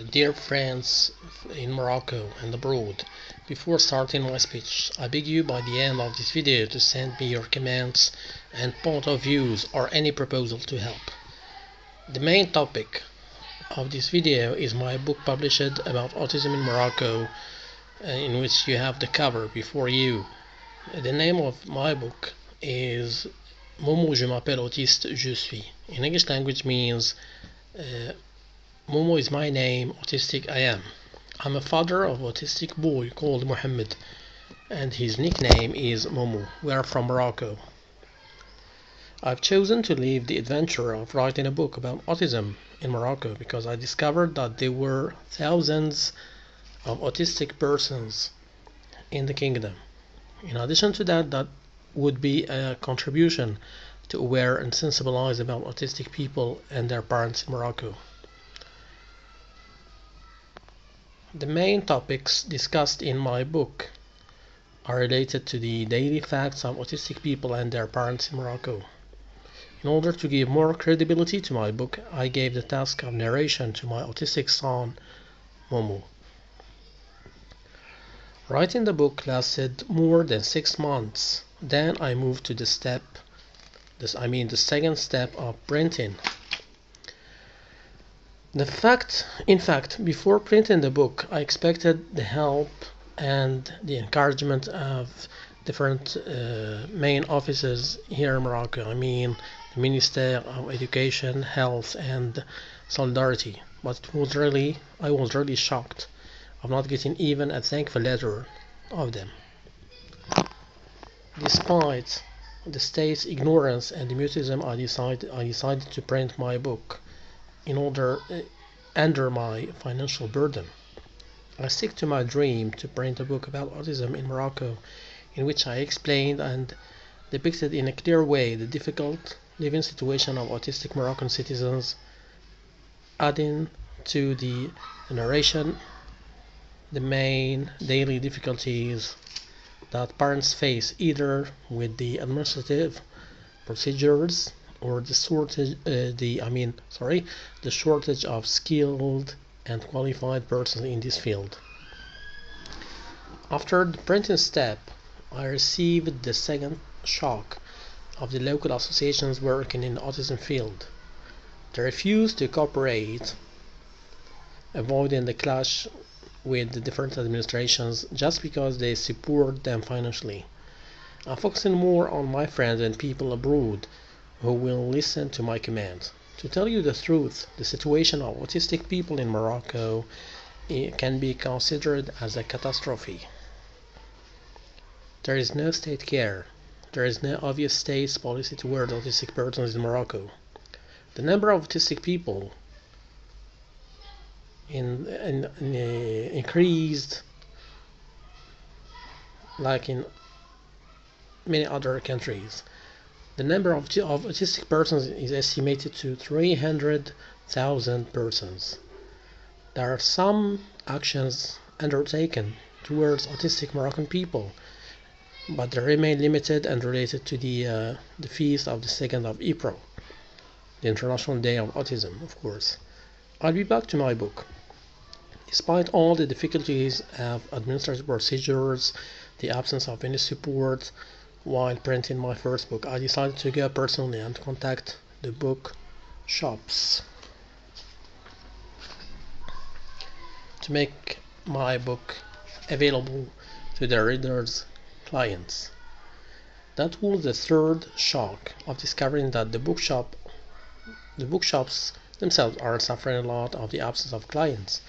Dear friends in Morocco and abroad, before starting my speech, I beg you by the end of this video to send me your comments and point of views or any proposal to help. The main topic of this video is my book published about autism in Morocco, in which you have the cover before you. The name of my book is Momo je m'appelle autiste, je suis. In English language means Momo is my name, autistic I am. I'm a father of an autistic boy called Mohammed, and his nickname is Momo. We are from Morocco. I've chosen to live the adventure of writing a book about autism in Morocco because I discovered that there were thousands of autistic persons in the kingdom. In addition to that, that would be a contribution to aware and sensibilize about autistic people and their parents in Morocco. The main topics discussed in my book are related to the daily facts of autistic people and their parents in Morocco. In order to give more credibility to my book, I gave the task of narration to my autistic son, Momo. Writing the book lasted more than 6 months. Then I moved to the second step of printing. In fact, before printing the book, I expected the help and the encouragement of different main offices here in Morocco. I mean, the Minister of Education, Health, and Solidarity. But I was really shocked of not getting even a thankful letter of them. Despite the state's ignorance and the mutism, I decided to print my book under my financial burden. I stick to my dream to print a book about autism in Morocco, in which I explained and depicted in a clear way the difficult living situation of autistic Moroccan citizens, adding to the narration the main daily difficulties that parents face either with the administrative procedures or the shortage of skilled and qualified persons in this field. After the printing step, I received the second shock of the local associations working in the autism field. They refused to cooperate, avoiding the clash with the different administrations just because they support them financially. I'm focusing more on my friends and people abroad who will listen to my commands. To tell you the truth, the situation of autistic people in Morocco can be considered as a catastrophe. There is no state care. There is no obvious state policy toward autistic persons in Morocco. The number of autistic people increased like in many other countries. The number of autistic persons is estimated to 300,000 persons. There are some actions undertaken towards autistic Moroccan people, but they remain limited and related to the feast of the 2nd of April, the International Day of Autism, of course. I'll be back to my book. Despite all the difficulties of administrative procedures, the absence of any support while printing my first book, I decided to go personally and contact the book shops to make my book available to their readers' clients. That was the third shock of discovering that the bookshops themselves are suffering a lot of the absence of clients.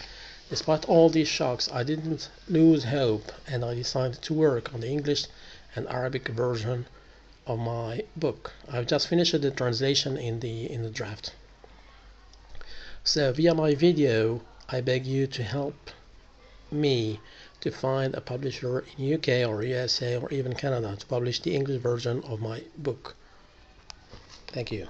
Despite all these shocks, I didn't lose hope, and I decided to work on the English and Arabic version of my book. I've just finished the translation in the draft. So via my video, I beg you to help me to find a publisher in UK or USA or even Canada to publish the English version of my book. Thank you.